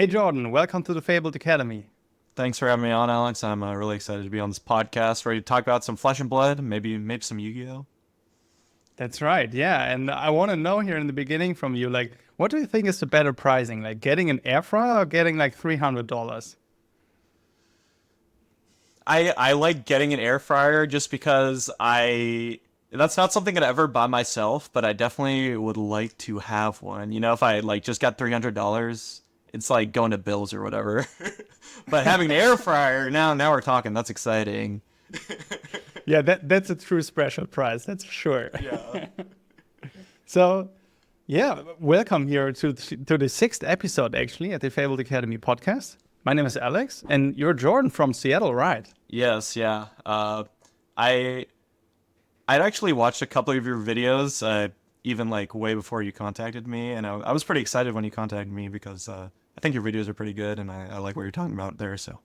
Hey Jordan, welcome to the Fabled Academy. Thanks for having me on, Alex. I'm really excited to be on this podcast, ready to talk about some Flesh and Blood, maybe some Yu-Gi-Oh. That's right, yeah. And I want to know here in the beginning from you, like, what do you think is the better pricing? Like getting an air fryer or getting like $300? I like getting an air fryer just because I that's not something I'd ever buy myself, but I definitely would like to have one. You know, if I like just got $300, it's like going to Bills or whatever. But having an air fryer, now we're talking. That's exciting. Yeah, that's a true special price, that's for sure. Yeah. So, yeah, welcome here to the sixth episode actually at the Fabled Academy podcast. My name is Alex, and you're Jordan from Seattle, right? Yes, yeah. I I'd actually watched a couple of your videos, even like way before you contacted me, and I was pretty excited when you contacted me because I think your videos are pretty good, and I like what you're talking about there. So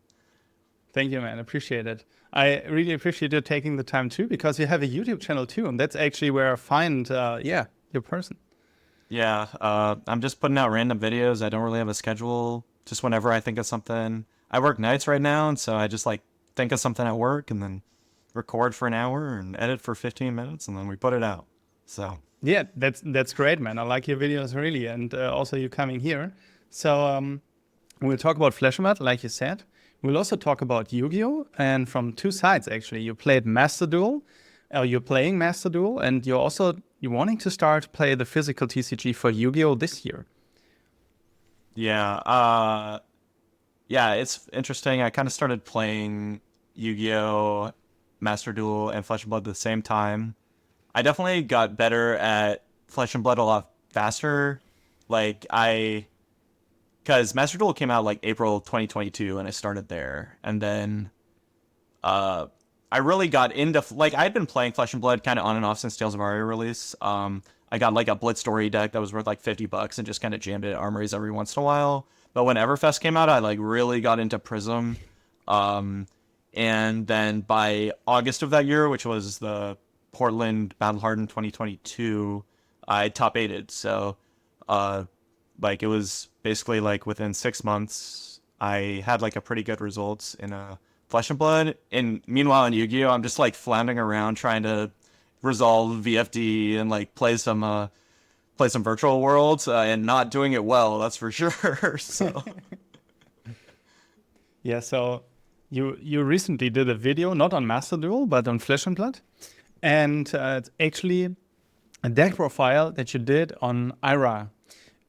Thank you, man. Appreciate it. I really appreciate you taking the time too, because you have a YouTube channel too, and that's actually where I find, your person. yeah, I'm just putting out random videos. I don't really have a schedule. Just whenever I think of something. I work nights right now, and so I just like think of something at work, and then record for an hour and edit for 15 minutes, and then we put it out. So Yeah, that's great, man. I like your videos really, and also you coming here. So we'll talk about Fleshmat, like you said. We'll also talk about Yu-Gi-Oh, and from two sides actually. You played Master Duel, or you're playing Master Duel, and you're wanting to start play the physical TCG for Yu-Gi-Oh this year. yeah, yeah, it's interesting. I kind of started playing Yu-Gi-Oh, Master Duel, and Flesh and Blood at the same time. I definitely got better at Flesh and Blood a lot faster. Like because Master Duel came out like April 2022, and I started there, and then uh, I really got into like I'd been playing Flesh and Blood kind of on and off since Tales of Aria release. I got like a Blitz Story deck that was worth like $50 and just kind of jammed it at armories every once in a while. But when Everfest came out, I like really got into Prism. Um, and then by August of that year, which was the Portland Battle Hardened 2022, I top eighted. So, uh, like it was basically like within 6 months, I had like a pretty good results in a Flesh and Blood. And meanwhile, in Yu-Gi-Oh, I'm just like floundering around trying to resolve VFD and like play some virtual worlds and not doing it well. That's for sure. So Yeah, so you recently did a video not on Master Duel but on Flesh and Blood, and it's actually a deck profile that you did on Ira,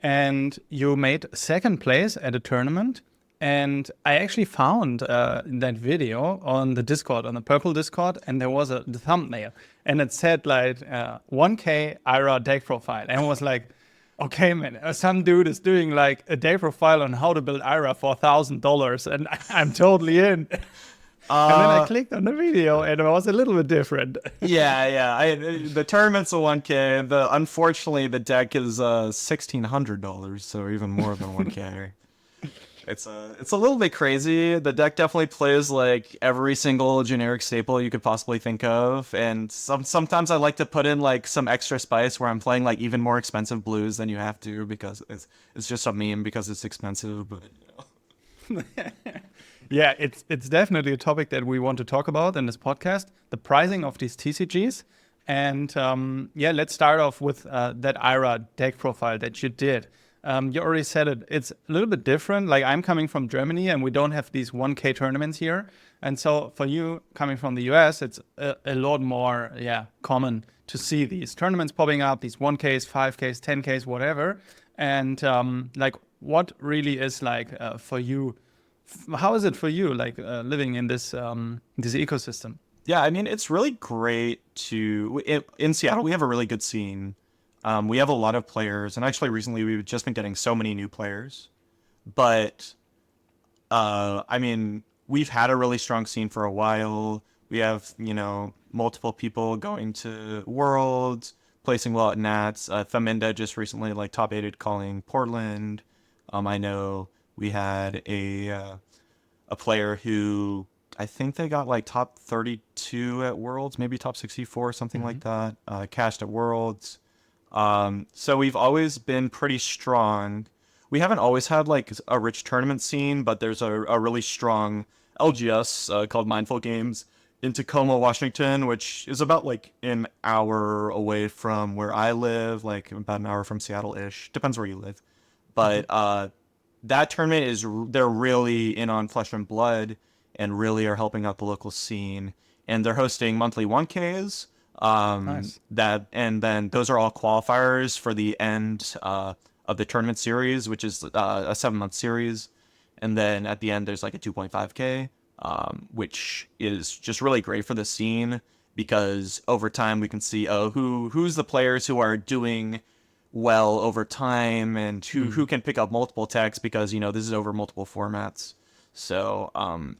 and you made second place at a tournament. And I actually found that video on the Discord, on the Purple Discord, and there was the thumbnail, and it said like 1K Ira deck profile, and I was like, okay, man, some dude is doing like a deck profile on how to build Ira for $1,000, and I'm totally in. And then I uh clicked on the video, and it was a little bit different. yeah. The tournament's a 1K. The unfortunately the deck is $1,600, so even more than 1K. It's a little bit crazy. The deck definitely plays like every single generic staple you could possibly think of, and sometimes I like to put in like some extra spice where I'm playing like even more expensive blues than you have to because it's just a meme because it's expensive. But Yeah, it's definitely a topic that we want to talk about in this podcast, the pricing of these TCGs. And yeah, let's start off with that IRA deck profile that you did. You already said it. It's a little bit different. Like I'm coming from Germany, and we don't have these 1K tournaments here. And so for you coming from the US, it's a lot more, yeah, common to see these tournaments popping up, these 1Ks, 5Ks, 10Ks, whatever. And like, what really is like for you? How is it for you, like living in this ecosystem? yeah, I mean it's really great in Seattle. We have a really good scene. We have a lot of players, and actually recently we've just been getting so many new players. But I mean, we've had a really strong scene for a while. We have, multiple people going to Worlds, placing well at Nats. Faminda just recently like top eighted calling Portland. I know we had a player who I think they got like top 32 at Worlds, maybe top 64, something like that. Cashed at Worlds. So we've always been pretty strong. we haven't always had like a rich tournament scene, but there's a really strong LGS called Mindful Games in Tacoma, Washington, which is about like an hour away from where I live, like about an hour from Seattle-ish. Depends where you live. But that tournament they're really in on Flesh and Blood and really are helping out the local scene. And they're hosting monthly 1Ks. Nice. And then those are all qualifiers for the end of the tournament series, which is a 7-month series. And then at the end, there's like a 2.5K, which is just really great for the scene because over time we can see who's the players who are doing well over time and who can pick up multiple techs because this is over multiple formats. So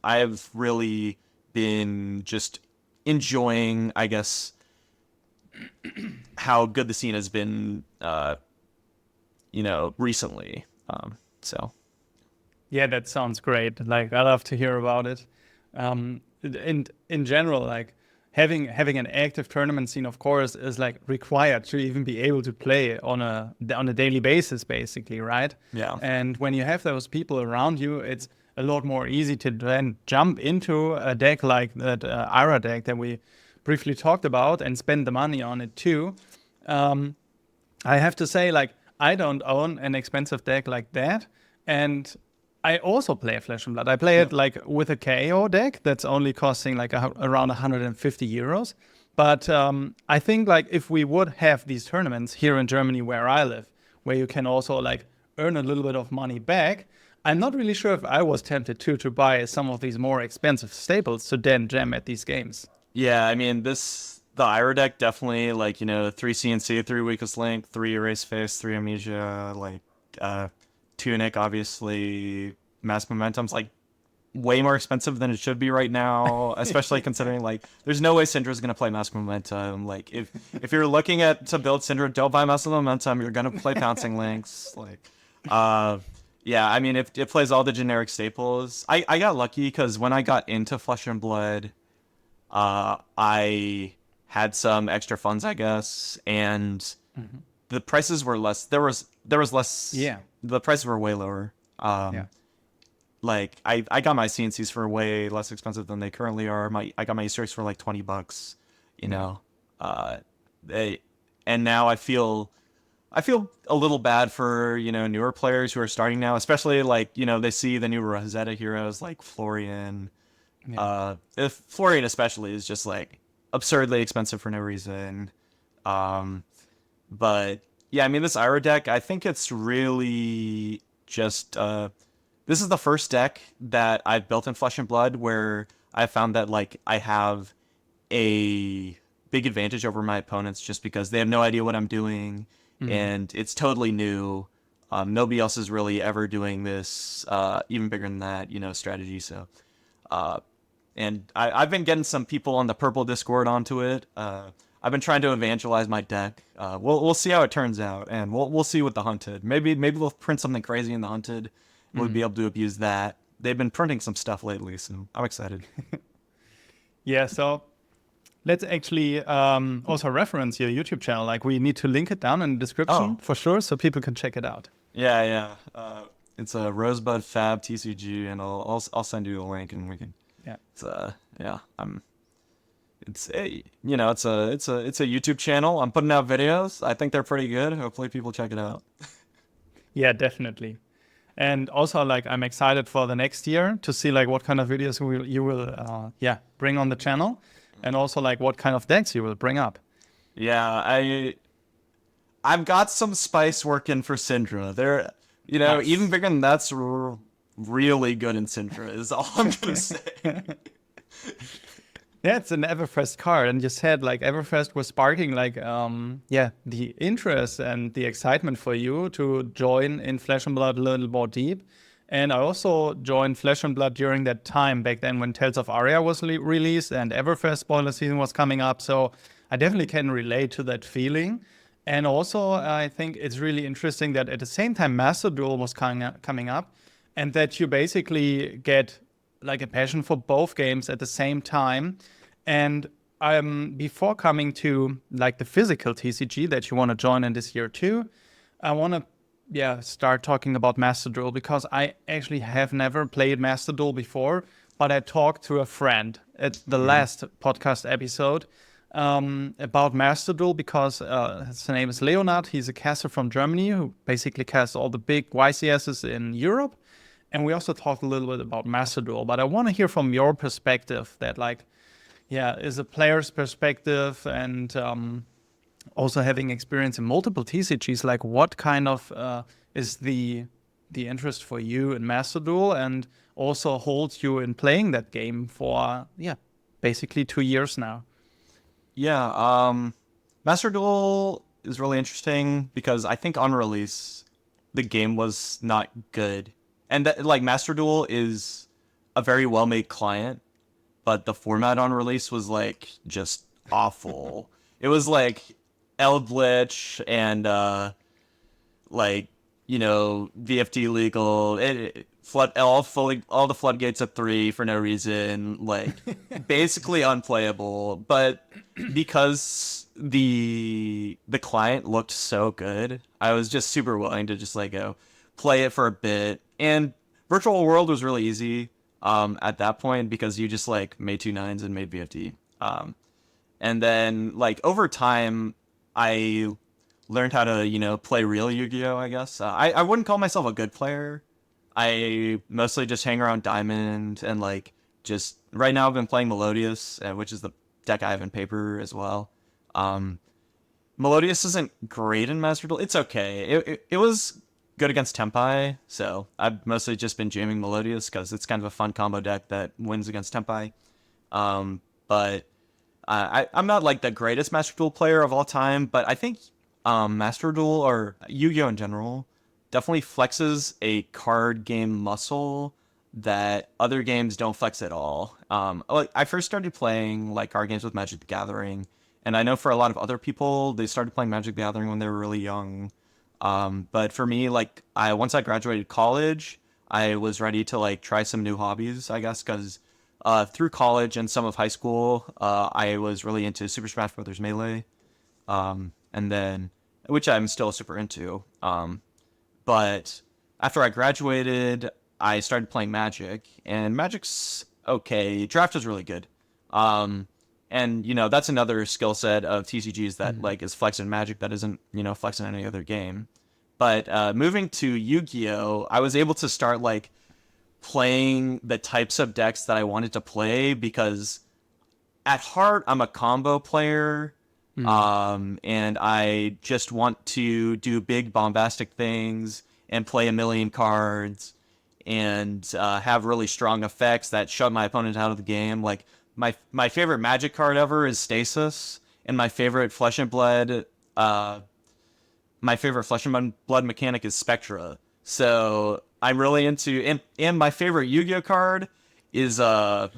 I've really been just enjoying, I guess, how good the scene has been, recently. So. Yeah, that sounds great. Like, I love to hear about it. In general, like having an active tournament scene, of course, is like required to even be able to play on a daily basis, basically, right? Yeah. And when you have those people around you, it's a lot more easy to then jump into a deck like that Ira deck that we briefly talked about and spend the money on it too. I have to say, like, I don't own an expensive deck like that, and I also play Flesh and Blood. I play it like with a KO deck that's only costing like around 150 euros. But I think like if we would have these tournaments here in Germany where I live, where you can also like earn a little bit of money back, I'm not really sure if I was tempted to buy some of these more expensive staples to then jam at these games. Yeah, I mean, the Ira deck definitely, like, 3 CNC, 3 Weakest Link, 3 Erase Face, 3 Amnesia, like, Tunic, obviously, Mass Momentum's, like, way more expensive than it should be right now, especially considering, like, there's no way Syndra's going to play Mass Momentum. Like, if you're looking to build Syndra, don't buy Mass Momentum, you're going to play Pouncing Links. Like, yeah, I mean, it plays all the generic staples. I got lucky because when I got into Flesh and Blood, I had some extra funds, I guess, and the prices were less. There was less. Yeah. The prices were way lower. Yeah. Like I got my CNCs for way less expensive than they currently are. I got my Easter eggs for like $20. And now I feel a little bad for newer players who are starting now, especially like they see the new Rosetta heroes like Florian. If Florian especially is just like absurdly expensive for no reason. But yeah, I mean, this Ira deck, I think it's really just this is the first deck that I've built in Flesh and Blood where I found that like I have a big advantage over my opponents just because they have no idea what I'm doing and it's totally new. Nobody else is really ever doing this, even bigger than that, strategy. So, and I've been getting some people on the purple Discord onto it. I've been trying to evangelize my deck. We'll see how it turns out, and we'll see with the Hunted. Maybe we'll print something crazy in the Hunted. We'll be able to abuse that. They've been printing some stuff lately, so I'm excited. Yeah, so let's actually also reference your YouTube channel. Like, we need to link it down in the description for sure, so people can check it out. Yeah. It's a Rosebud Fab TCG, and I'll send you the link, and we can. Yeah. It's It's a it's a YouTube channel. I'm putting out videos. I think they're pretty good. Hopefully people check it out. Yeah, definitely. And also, like, I'm excited for the next year to see like what kind of videos you will bring on the channel, and also like what kind of decks you will bring up. Yeah, I've got some spice working for Syndra. They're Nice. even bigger than that's really good in Syndra is all I'm gonna say. Yeah, it's an Everfest card, and you said like Everfest was sparking like the interest and the excitement for you to join in Flesh and Blood a little more deep. And I also joined Flesh and Blood during that time back then when Tales of Aria was released and Everfest spoiler season was coming up. So I definitely can relate to that feeling. And also, I think it's really interesting that at the same time Master Duel was coming up, and that you basically get like a passion for both games at the same time. And before coming to like the physical TCG that you want to join in this year too, I want to start talking about Master Duel, because I actually have never played Master Duel before, but I talked to a friend at the last podcast episode about Master Duel, because his name is Leonard. He's a caster from Germany who basically casts all the big YCSs in Europe. And we also talked a little bit about Master Duel, but I want to hear from your perspective, that like, is a player's perspective, and also having experience in multiple TCGs, like what kind of is the interest for you in Master Duel, and also holds you in playing that game for basically 2 years now. Yeah, Master Duel is really interesting because I think on release the game was not good. And that, like, Master Duel is a very well-made client, but the format on release was like just awful. It was like Eldritch and like, VFD legal. Flood all the floodgates at 3 for no reason. Like basically unplayable. But because the client looked so good, I was just super willing to just like go play it for a bit. And Virtual World was really easy at that point, because you just like made 2 9s and made VFD. And then like over time, I learned how to, play real Yu-Gi-Oh, I guess. I wouldn't call myself a good player. I mostly just hang around Diamond, and like just right now I've been playing Melodious, which is the deck I have in paper as well. Melodious isn't great in Master Duel. It's okay. It was good against Tempai, so I've mostly just been jamming Melodious because it's kind of a fun combo deck that wins against Tempai. But I'm not like the greatest Master Duel player of all time, but I think Master Duel, or Yu-Gi-Oh in general, definitely flexes a card game muscle that other games don't flex at all. Like I first started playing like card games with Magic the Gathering, and I know for a lot of other people, they started playing Magic the Gathering when they were really young. But for me, like once I graduated college, I was ready to like try some new hobbies, I guess, because through college and some of high school, I was really into Super Smash Bros. Melee, and then which I'm still super into. But after I graduated, I started playing Magic, and Magic's okay. Draft is really good. And that's another skill set of TCGs that like is flexed in Magic that isn't flexed in any other game. But moving to Yu-Gi-Oh, I was able to start like playing the types of decks that I wanted to play, because at heart I'm a combo player. And I just want to do big bombastic things and play a million cards and have really strong effects that shut my opponent out of the game. Like my favorite Magic card ever is Stasis, and my favorite Flesh and Blood mechanic is Spectra. So I'm really into, and my favorite Yu-Gi-Oh card is oh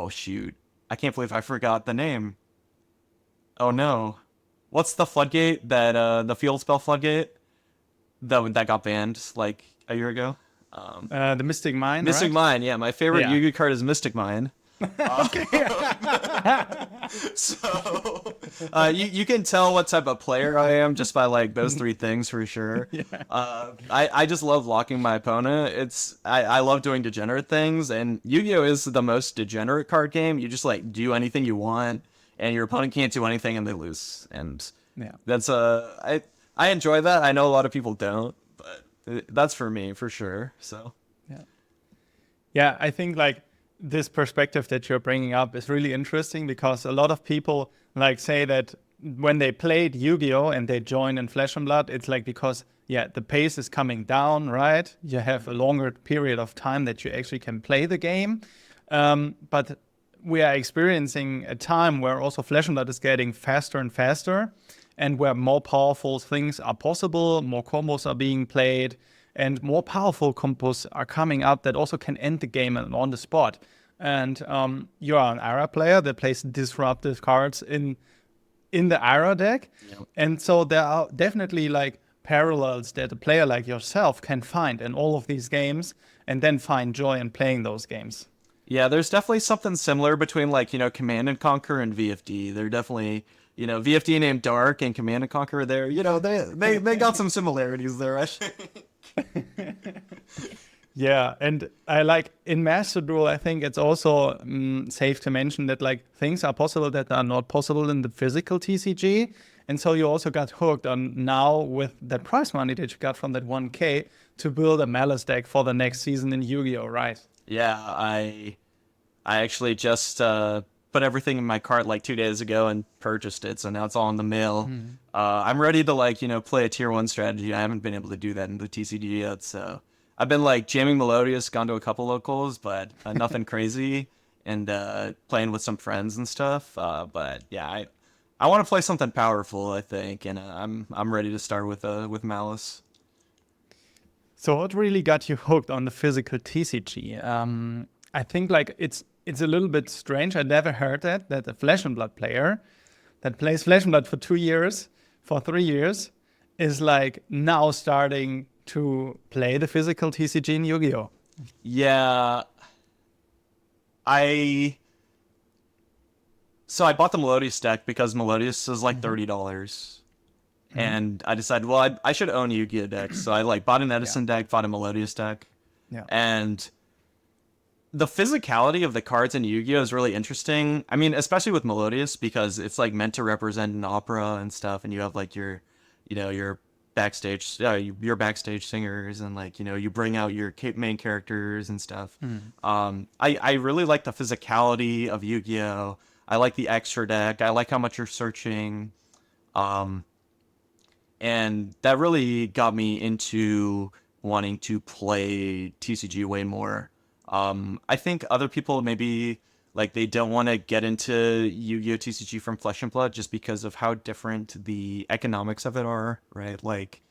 shoot, I can't believe I forgot the name. Oh no. What's the floodgate that the field spell floodgate that got banned like a year ago? The Mystic Mine, Mystic right? Mine, yeah. My favorite Yeah. Yu-Gi card is Mystic Mine. Okay. So you can tell what type of player I am just by like those 3 things for sure. Yeah. I just love locking my opponent. I love doing degenerate things, and Yu-Gi-Oh is the most degenerate card game. You just like do anything you want, and your opponent can't do anything, and they lose. And Yeah. that's I enjoy that. I know a lot of people don't, but that's for me for sure. So Yeah, I think like this perspective that you're bringing up is really interesting, because a lot of people like say that when they played Yu-Gi-Oh and they join in Flesh and Blood, it's like because the pace is coming down, right? You have a longer period of time that you actually can play the game, but we are experiencing a time where also Flesh and Blood is getting faster and faster, and where more powerful things are possible, more combos are being played, and more powerful combos are coming up that also can end the game on the spot. And you are an Ara player that plays disruptive cards in the Ara deck. Yep. And so there are definitely like parallels that a player like yourself can find in all of these games, and then find joy in playing those games. yeah, there's definitely something similar between like Command and Conquer and VFD. They're definitely VFD named Dark and Command and Conquer there. They got some similarities there. Yeah, and I like in Master Duel, I think it's also safe to mention that like things are possible that are not possible in the physical TCG. And so you also got hooked on now with that prize money that you got from that 1K to build a Malice deck for the next season in Yu-Gi-Oh, right? Yeah, I actually just put everything in my cart like 2 days ago and purchased it, so now it's all in the mail. I'm ready to play a tier 1 strategy. I haven't been able to do that in the TCG yet, so I've been like jamming Melodious, gone to a couple locals, but nothing crazy, and playing with some friends and stuff. But yeah, I want to play something powerful, I think, and I'm ready to start with Malice. So what really got you hooked on the physical TCG? I think like it's a little bit strange. I never heard that a Flesh and Blood player that plays Flesh and Blood for 2 years, for 3 years, is like now starting to play the physical TCG in Yu-Gi-Oh. Yeah, I so I bought the Melodious deck because Melodious is like $30. And I decided, well, I should own a Yu-Gi-Oh deck. So I like bought an Edison deck, bought a Melodious deck. Yeah. And the physicality of the cards in Yu-Gi-Oh is really interesting. I mean, especially with Melodious, because it's like meant to represent an opera and stuff, and you have like your your backstage singers, and like you bring out your main characters and stuff. I really like the physicality of Yu-Gi-Oh. I like the extra deck. I like how much you're searching. And that really got me into wanting to play TCG way more. I think other people maybe like they don't want to get into Yu-Gi-Oh TCG from Flesh and Blood just because of how different the economics of it are, right? Like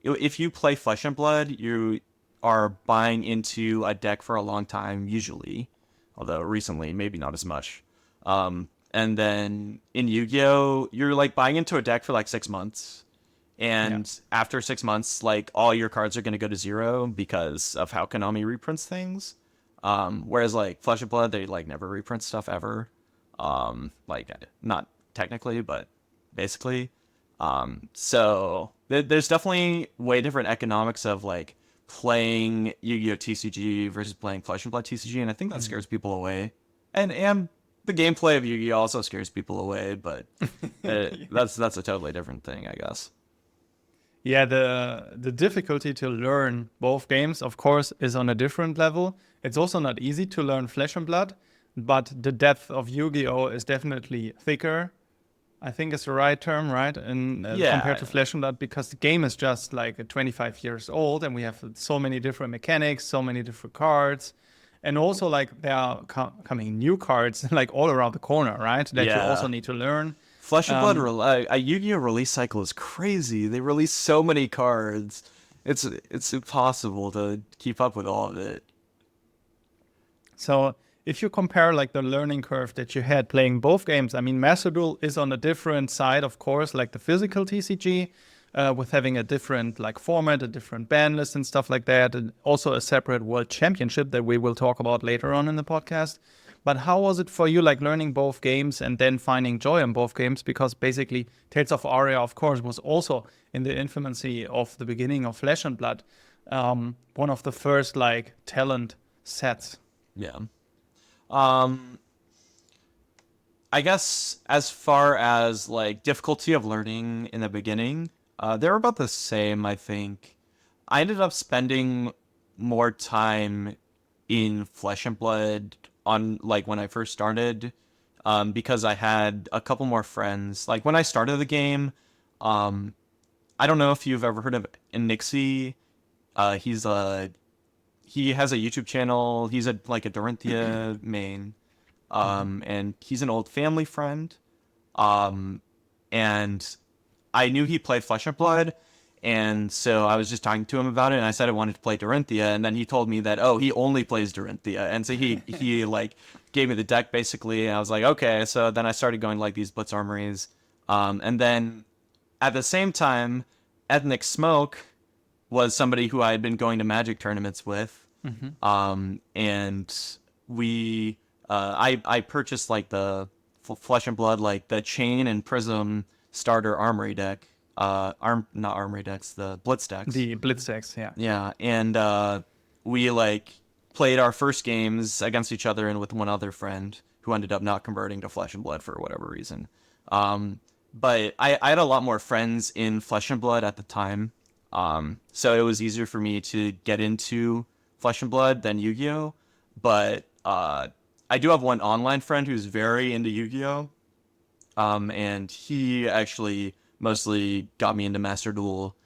if you play Flesh and Blood, you are buying into a deck for a long time usually, although recently maybe not as much. And then in Yu-Gi-Oh, you're like buying into a deck for like 6 months. And after 6 months, like all your cards are going to go to zero because of how Konami reprints things. Whereas like Flesh and Blood, they like never reprint stuff ever. Like not technically, but basically. So there's definitely way different economics of like playing Yu-Gi-Oh TCG versus playing Flesh and Blood TCG, and I think that scares people away. And the gameplay of Yu-Gi-Oh also scares people away, but that's a totally different thing, I guess. Yeah, the difficulty to learn both games, of course, is on a different level. It's also not easy to learn Flesh and Blood, but the depth of Yu-Gi-Oh is definitely thicker. I think is the right term, right? And compared to Yeah. Flesh and Blood, because the game is just like 25 years old, and we have so many different mechanics, so many different cards, and also like there are coming new cards like all around the corner, right? That you also Yeah. need to learn. Flesh and Blood, Um, a Yu-Gi-Oh release cycle is crazy. They release so many cards. It's impossible to keep up with all of it. So if you compare like the learning curve that you had playing both games, I mean, Master Duel is on a different side, of course, like the physical TCG, with having a different like format, a different ban list and stuff like that, and also a separate world championship that we will talk about later on in the podcast. But how was it for you, like learning both games and then finding joy in both games? Because basically, Tales of Aria, of course, was also in the infancy of the beginning of Flesh and Blood, one of the first like talent sets. Yeah. Um, I guess as far as like difficulty of learning in the beginning, they're about the same, I think. I ended up spending more time in Flesh and Blood on like when I first started, because I had a couple more friends. Like when I started the game, um, I don't know if you've ever heard of Nixie. He's a he has a YouTube channel. He's a Dorinthia main, and he's an old family friend. Um, and I knew he played Flesh and Blood, and so I was just talking to him about it, and I said I wanted to play Dorinthia, and then he told me that he only plays Dorinthia, and so he like gave me the deck basically, and I was like okay, so then I started going like these Blitz Armories, and then at the same time, Ethnic Smoke was somebody who I had been going to Magic tournaments with, and we I purchased like the Flesh and Blood, like the Chain and Prism starter armory deck, not armory decks, the Blitz decks. The Blitz decks, yeah. Yeah, and we like played our first games against each other and with one other friend who ended up not converting to Flesh and Blood for whatever reason. But I had a lot more friends in Flesh and Blood at the time, so it was easier for me to get into Flesh and Blood than Yu-Gi-Oh! But I do have one online friend who's very into Yu-Gi-Oh! And he actually mostly got me into Master Duel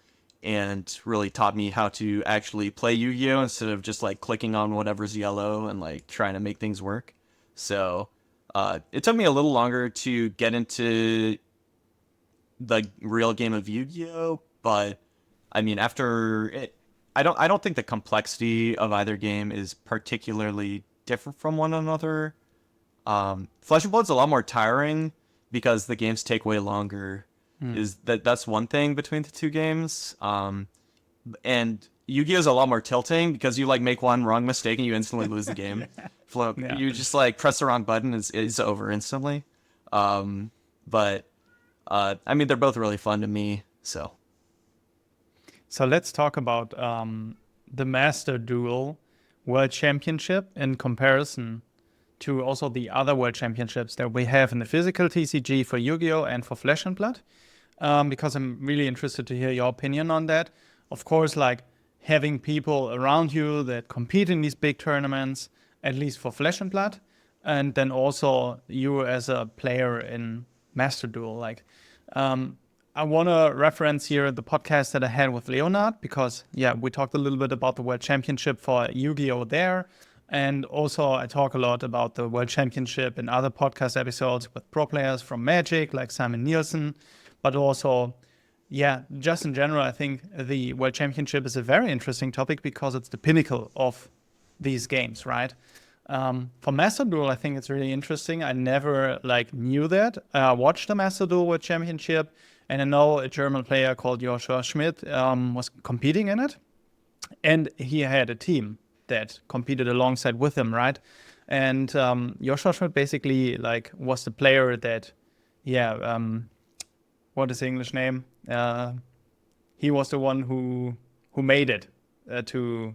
and really taught me how to actually play Yu-Gi-Oh! Instead of just like clicking on whatever's yellow and like trying to make things work. So it took me a little longer to get into the real game of Yu-Gi-Oh! But I mean, after it, I don't think the complexity of either game is particularly different from one another. Flesh and Blood's a lot more tiring because the games take way longer. That's one thing between the two games. And Yu-Gi-Oh's a lot more tilting because you like make one wrong mistake and you instantly lose the game. Yeah. You just like press the wrong button, it's over instantly. But I mean, they're both really fun to me. So let's talk about the Master Duel World Championship in comparison to also the other World Championships that we have in the physical TCG for Yu-Gi-Oh! And for Flesh and Blood. Because I'm really interested to hear your opinion on that. Of course, like having people around you that compete in these big tournaments, at least for Flesh and Blood, and then also you as a player in Master Duel. Like, I want to reference here the podcast that I had with Leonard because, yeah, we talked a little bit about the World Championship for Yu-Gi-Oh! There. And also I talk a lot about the World Championship in other podcast episodes with pro players from Magic, like Simon Nielsen. But also, yeah, just in general, I think the World Championship is a very interesting topic because it's the pinnacle of these games, right? For Master Duel, I think it's really interesting. I never knew that. I watched the Master Duel World Championship, and I know a German player called Joshua Schmidt was competing in it, and he had a team that competed alongside with him, right? And Joshua Schmidt basically was the player that, what is the English name? He was the one who made it to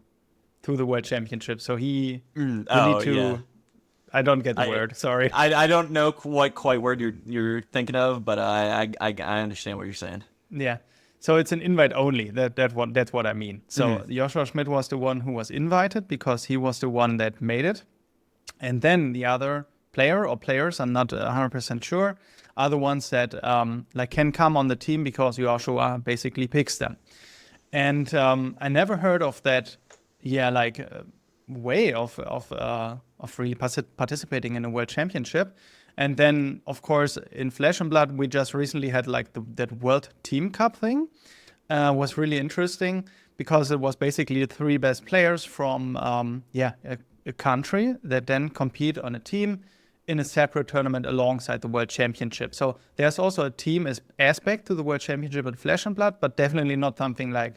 the World Championship. So he yeah. I don't get the word. Sorry. I don't know quite word you're thinking of, but I understand what you're saying. Yeah. So it's an invite only. That's what I mean. So Joshua Schmidt was the one who was invited because he was the one that made it, and then the other player or players, I'm not 100% sure, are the ones that can come on the team because Joshua basically picks them. And I never heard of that. Way of really participating in a world championship. And then, of course, in Flesh and Blood, we just recently had that World Team Cup thing. Was really interesting because it was basically the three best players from a country that then compete on a team in a separate tournament alongside the World Championship. So there's also a team aspect to the World Championship in Flesh and Blood, but definitely not something like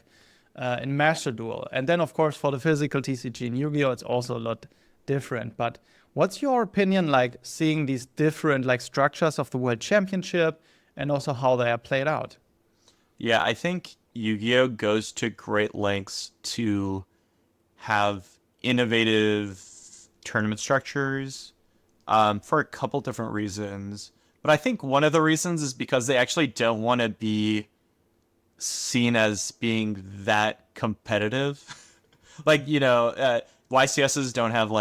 in Master Duel. And then, of course, for the physical TCG in Yu-Gi-Oh!, it's also a lot different. But what's your opinion seeing these different structures of the World Championship and also how they are played out? Yeah, I think Yu-Gi-Oh! Goes to great lengths to have innovative tournament structures for a couple different reasons. But I think one of the reasons is because they actually don't want to be seen as being that competitive. YCSs don't have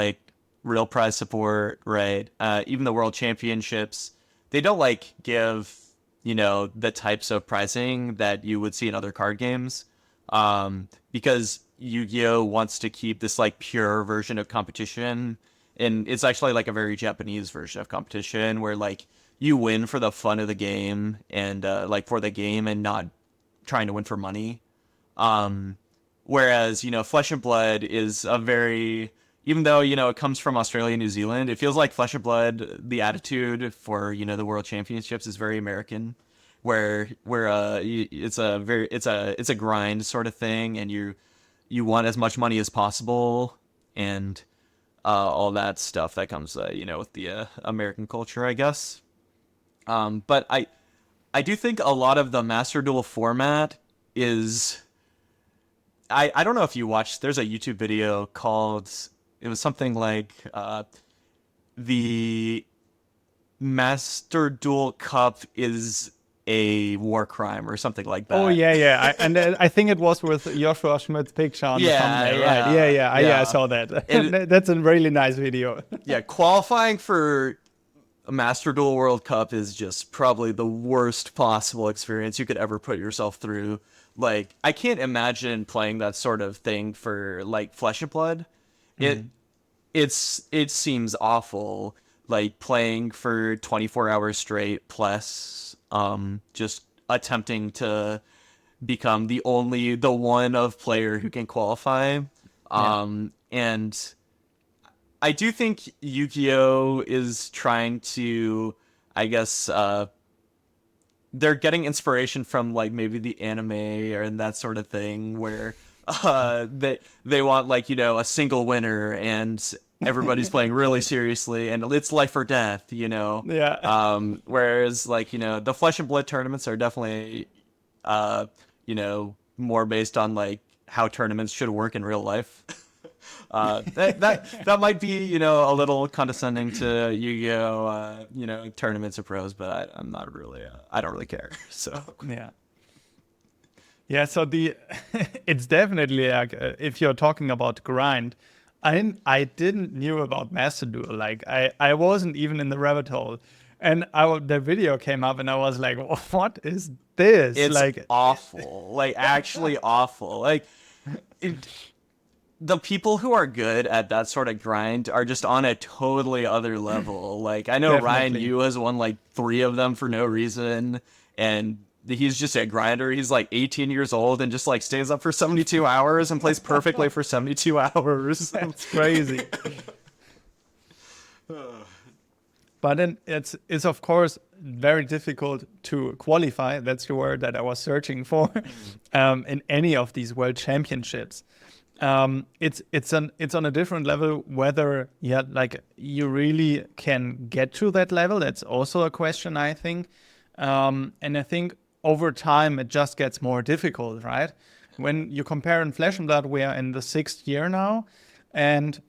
real prize support, right? Even the World Championships, they don't give the types of pricing that you would see in other card games, because Yu-Gi-Oh! Wants to keep this pure version of competition, and it's actually a very Japanese version of competition where you win for the fun of the game and for the game and not trying to win for money. Whereas Flesh and Blood is a very, even though it comes from Australia and New Zealand, it feels like Flesh and Blood, the attitude for the World Championships is very American, where it's a grind sort of thing, and you want as much money as possible, and all that stuff that comes with the American culture, I guess. But I do think a lot of the Master Duel format is I don't know if you watched. There's a YouTube video called it was something like the Master Duel Cup is a war crime or something like Oh that. yeah, yeah. I think it was with Joshua Schmidt's picture on the Yeah, thumbnail, right? Yeah, yeah, yeah. I yeah. saw that. It, That's a really nice video. yeah, qualifying for a Master Duel World Cup is just probably the worst possible experience you could ever put yourself through. Like, I can't imagine playing that sort of thing for like Flesh and Blood. It Mhm. it seems awful. Like playing for 24 hours straight plus just attempting to become the one of player who can qualify. Yeah, And I do think Yu-Gi-Oh is trying to, I guess, they're getting inspiration from like maybe the anime or that sort of thing, where they want like a single winner and everybody's playing really seriously and it's life or death, yeah. Whereas like the Flesh and Blood tournaments are definitely more based on like how tournaments should work in real life. That might be a little condescending to Yu-Gi-Oh tournaments of pros, but I'm not really I don't really care. So Yeah. Yeah, so the it's definitely like if you're talking about grind, I didn't knew about Master Duel. Like I wasn't even in the rabbit hole, and the video came up, and I was like, "What is this?" it's Like, awful, like actually awful. Like it, the people who are good at that sort of grind are just on a totally other level. Like I know Ryan definitely. Yu has won like 3 of them for no reason, and he's just a grinder. He's like 18 years old and just like stays up for 72 hours and plays perfectly for 72 hours. That's crazy. But then it's of course very difficult to qualify. That's the word that I was searching for in any of these world championships. It's on a different level whether like you really can get to that level. That's also a question, I think. And I think over time it just gets more difficult, right? When you compare in Flesh and Blood, we are in the 6th year now, and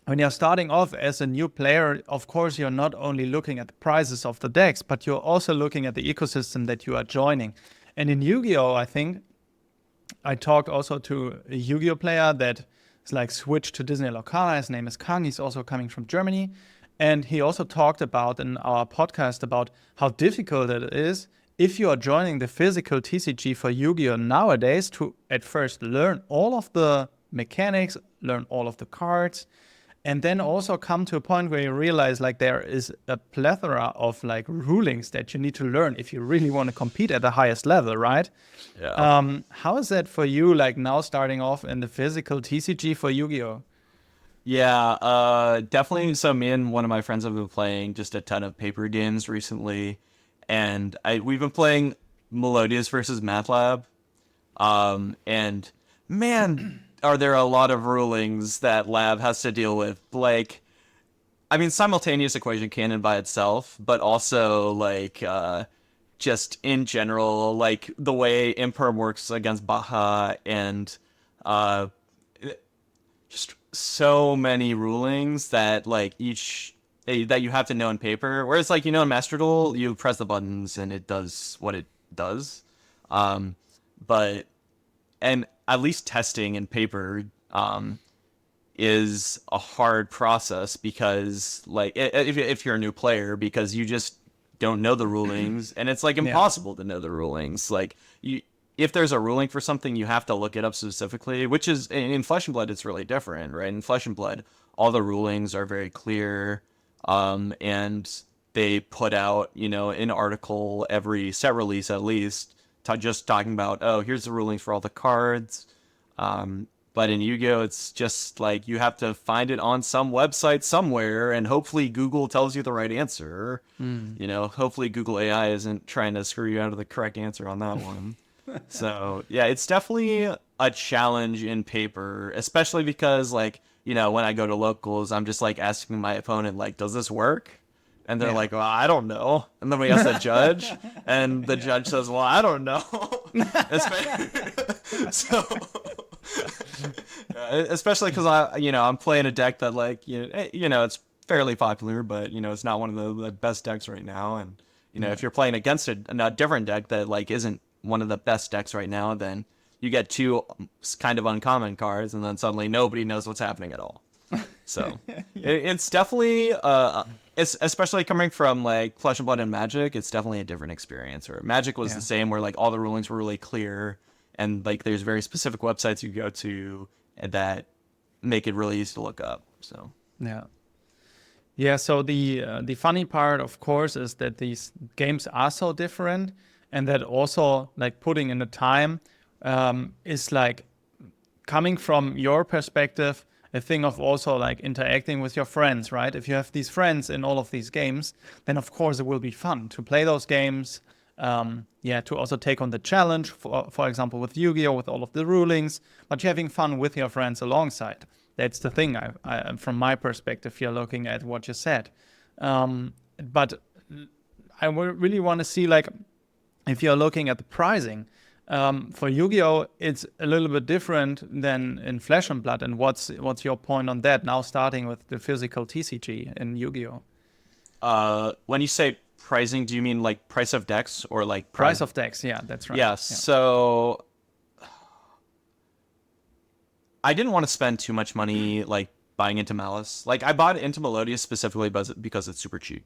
when you're starting off as a new player, of course, you're not only looking at the prices of the decks, but you're also looking at the ecosystem that you are joining. And in Yu-Gi-Oh, I think I talked also to a Yu-Gi-Oh player that is like switched to Disney Locana. His name is Kang. He's also coming from Germany. And he also talked about in our podcast about how difficult it is if you are joining the physical TCG for Yu-Gi-Oh nowadays to at first learn all of the mechanics, learn all of the cards, and then also come to a point where you realize like there is a plethora of like rulings that you need to learn if you really want to compete at the highest level, right? Yeah. How is that for you, like now starting off in the physical TCG for Yu-Gi-Oh? Yeah, definitely. So me and one of my friends have been playing just a ton of paper games recently, and we've been playing Melodious versus MATLAB. And man, are there a lot of rulings that Lab has to deal with? Like, I mean, simultaneous equation canon by itself, but also like just in general, like the way Imperm works against Baja and uh just so many rulings that like each that you have to know in paper. Whereas like in Master Duel, you press the buttons and it does what it does. Um, but and at least testing in paper is a hard process because like if you're a new player because you just don't know the rulings and it's like Yeah. impossible to know the rulings like you if there's a ruling for something you have to look it up specifically, which is in Flesh and Blood it's really different, right? In Flesh and Blood all the rulings are very clear, and they put out an article every set release at least just talking about, oh, here's the rulings for all the cards. But in Yu-Gi-Oh, it's just like you have to find it on some website somewhere, and hopefully Google tells you the right answer. Mm. Hopefully Google AI isn't trying to screw you out of the correct answer on that one. So yeah, it's definitely a challenge in paper, especially because like when I go to locals, I'm just like asking my opponent like, does this work? And they're Yeah. like, well, I don't know. And then we ask the judge, and the judge says, well, I don't know. So, especially because I'm playing a deck that like, it's fairly popular, but it's not one of the best decks right now. And if you're playing against a different deck that like isn't one of the best decks right now, then you get two kind of uncommon cards, and then suddenly nobody knows what's happening at all. So it's definitely it's especially coming from like Flesh and Blood and Magic, it's definitely a different experience. Or Magic was the same, where like all the rulings were really clear, and like there's very specific websites you go to that make it really easy to look up. So yeah. So the funny part, of course, is that these games are so different, and that also like putting in the time is like coming from your perspective, a thing of also like interacting with your friends, right? If you have these friends in all of these games, then of course it will be fun to play those games. To also take on the challenge, for example, with Yu-Gi-Oh, with all of the rulings, but you're having fun with your friends alongside. That's the thing. From my perspective, you're looking at what you said. But I really want to see, like, if you're looking at the pricing, for Yu-Gi-Oh, it's a little bit different than in Flesh and Blood. And what's your point on that? Now starting with the physical TCG in Yu-Gi-Oh. When you say pricing, do you mean like price of decks or like Price of decks? Yeah, that's right. Yeah. So I didn't want to spend too much money like buying into Malice. Like I bought into Melodious specifically because it's super cheap.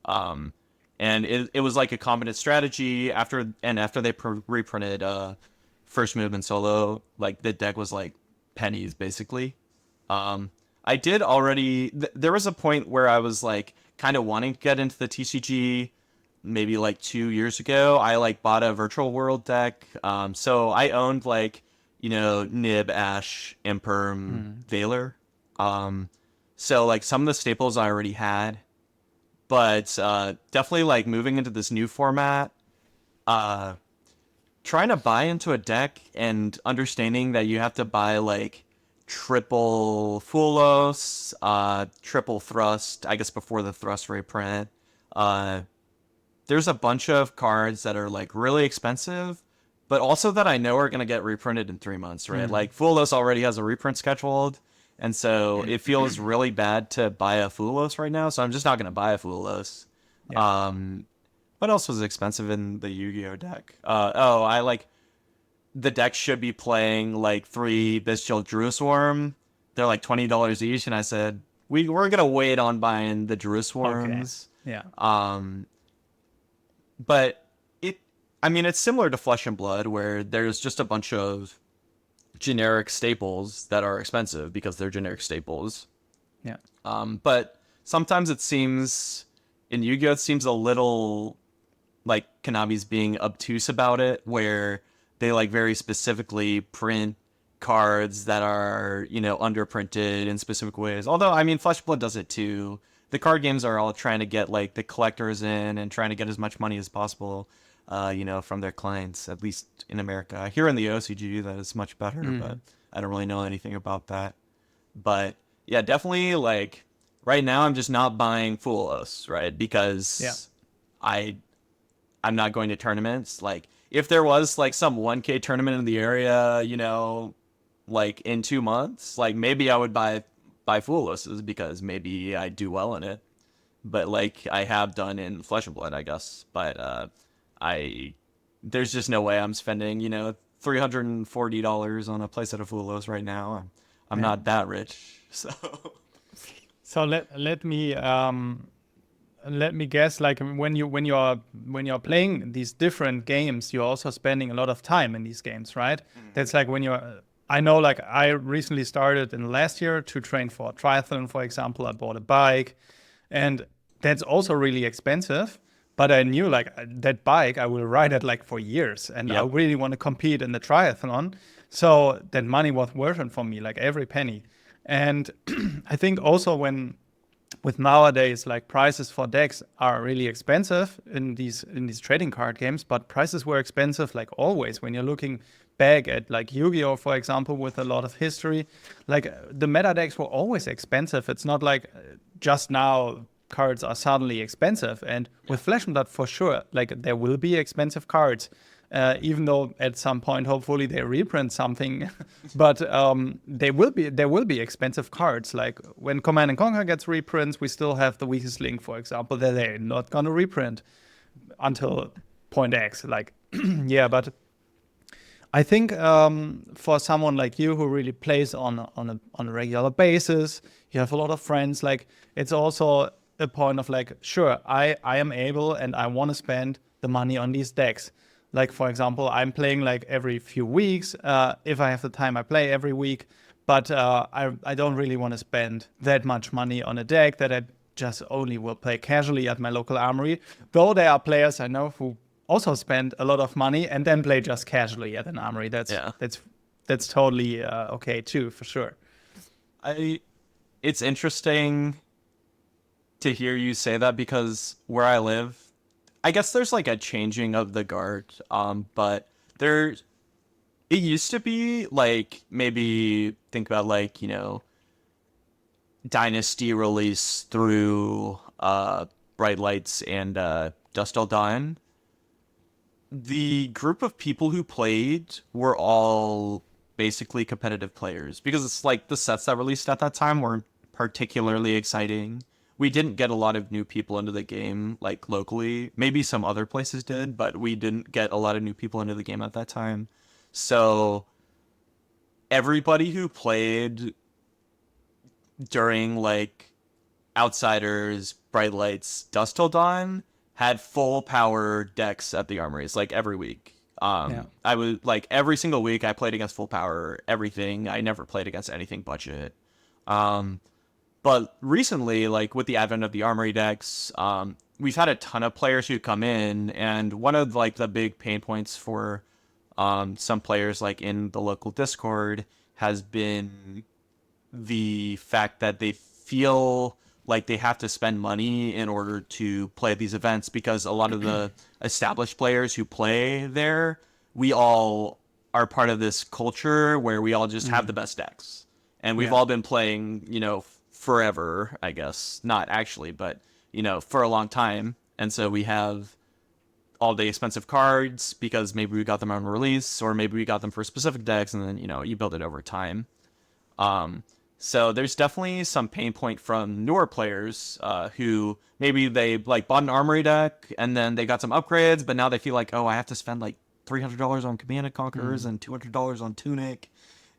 And it was like a competent strategy after they reprinted First Movement Solo, like the deck was like pennies basically. I did already there was a point where I was like kind of wanting to get into the TCG maybe like 2 years ago. I like bought a Virtual World deck. So I owned like, Nib, Ash, Imperm, Valor. So like some of the staples I already had. But definitely like moving into this new format, trying to buy into a deck and understanding that you have to buy like triple Fulos, triple Thrust, I guess before the Thrust reprint. There's a bunch of cards that are like really expensive, but also that I know are going to get reprinted in 3 months, right? Like Fulos already has a reprint scheduled. And so it feels really bad to buy a Fulos right now, so I'm just not going to buy a Fulos. Yeah. What else was expensive in the Yu-Gi-Oh deck? I like the deck should be playing like 3 Bestial Druisworm. They're like $20 each, and I said we're going to wait on buying the Druisworms. Okay. Yeah. But it's similar to Flesh and Blood, where there's just a bunch of generic staples that are expensive because they're generic staples. Yeah. But sometimes it seems in Yu-Gi-Oh it seems a little like Konami's being obtuse about it, where they like very specifically print cards that are, underprinted in specific ways. Although Flesh and Blood does it too. The card games are all trying to get like the collectors in and trying to get as much money as possible. From their clients, at least in America. Here in the OCG, that is much better, but I don't really know anything about that. But yeah, definitely like right now I'm just not buying Fulos, right? Because I'm not going to tournaments. Like if there was like some 1K tournament in the area, like in 2 months, like maybe I would buy Fuloses because maybe I do well in it. But like I have done in Flesh and Blood, I guess. But there's just no way I'm spending, $340 on a playset of Fulos right now. I'm not that rich, so. So let me guess. Like when you're playing these different games, you're also spending a lot of time in these games, right? That's like when you're. I know, like I recently started in last year to train for a triathlon, for example. I bought a bike, and that's also really expensive. But I knew like that bike, I will ride it like for years, and I really want to compete in the triathlon. So that money was worth it for me, like every penny. And I think also with nowadays, like prices for decks are really expensive in these trading card games, but prices were expensive like always. When you're looking back at like Yu-Gi-Oh, for example, with a lot of history, like the meta decks were always expensive. It's not like just now cards are suddenly expensive. And with Flesh and Blood, for sure, like there will be expensive cards. Even though at some point, hopefully, they reprint something, but there will be expensive cards. Like when Command and Conquer gets reprints, we still have the Weakest Link, for example, that they're not gonna reprint until point X. Like, yeah, but I think for someone like you who really plays on a regular basis, you have a lot of friends. Like it's also a point of like, sure, I am able and I want to spend the money on these decks. Like for example, I'm playing like every few weeks. If I have the time, I play every week. But I don't really want to spend that much money on a deck that I just only will play casually at my local armory. Though there are players I know who also spend a lot of money and then play just casually at an armory. That's totally okay too, for sure. It's interesting to hear you say that because where I live, I guess there's like a changing of the guard. But it used to be like maybe think about like, Dynasty release through Bright Lights and Dust Till Dawn. The group of people who played were all basically competitive players because it's like the sets that released at that time weren't particularly exciting. We didn't get a lot of new people into the game, like locally. Maybe some other places did, but we didn't get a lot of new people into the game at that time. So everybody who played during like Outsiders, Bright Lights, Dust Till Dawn had full power decks at the armories like every week. I was like every single week I played against full power everything. I never played against anything budget. But recently, like with the advent of the armory decks, we've had a ton of players who come in, and one of like the big pain points for some players like in the local Discord has been the fact that they feel like they have to spend money in order to play these events because a lot of the established players who play there, we all are part of this culture where we all just have the best decks. And we've all been playing, forever, I guess. Not actually, but, for a long time. And so we have all the expensive cards because maybe we got them on release or maybe we got them for specific decks and then, you build it over time. So there's definitely some pain point from newer players who maybe they like bought an armory deck and then they got some upgrades, but now they feel like, oh, I have to spend like $300 on Command and Conquerors and $200 on Tunic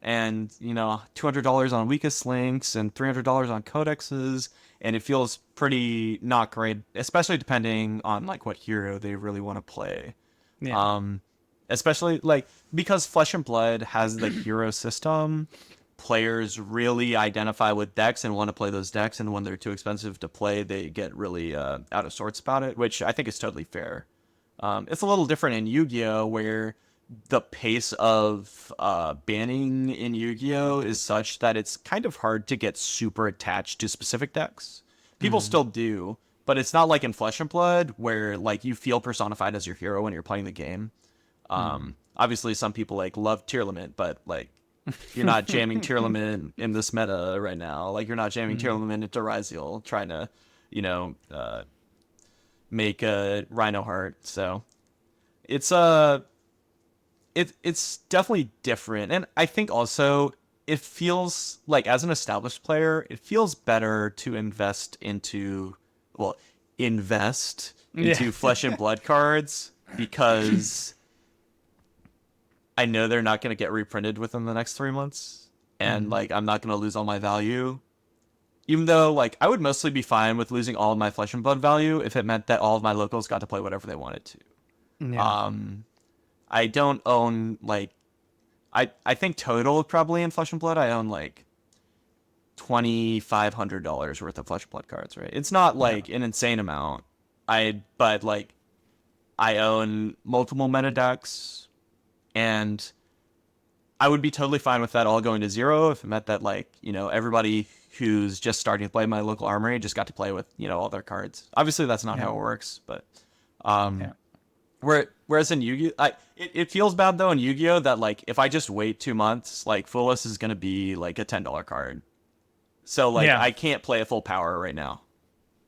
and, $200 on Weakest Links and $300 on Codexes. And it feels pretty not great, especially depending on like what hero they really want to play. Yeah. Especially like because Flesh and Blood has the hero system. Players really identify with decks and want to play those decks, and when they're too expensive to play, they get really out of sorts about it, which I think is totally fair. It's a little different in Yu-Gi-Oh, where the pace of banning in Yu-Gi-Oh is such that it's kind of hard to get super attached to specific decks. People still do, but it's not like in Flesh and Blood, where like you feel personified as your hero when you're playing the game. Obviously, some people like love Tier Limit, but like you're not jamming Tier Limit in this meta right now. Like you're not jamming Tier Limit into Ryziel, trying to, make a Rhino Heart. So it's it's definitely different, and I think also it feels like as an established player, it feels better to invest into Flesh and Blood cards because I know they're not going to get reprinted within the next 3 months. And, like, I'm not going to lose all my value. Even though, like, I would mostly be fine with losing all of my Flesh and Blood value if it meant that all of my locals got to play whatever they wanted to. Yeah. I don't own, like... I think total, probably, in Flesh and Blood, I own, like, $2,500 worth of Flesh and Blood cards, right? It's not, like, an insane amount. But, like, I own multiple meta decks... And I would be totally fine with that all going to zero if it meant that, like, everybody who's just starting to play my local armory just got to play with, all their cards. Obviously, that's not how it works, but whereas in Yu-Gi-Oh, it feels bad, though, in Yu-Gi-Oh that, like, if I just wait 2 months, like, Fullest is going to be, like, a $10 card. So, like, I can't play a full power right now.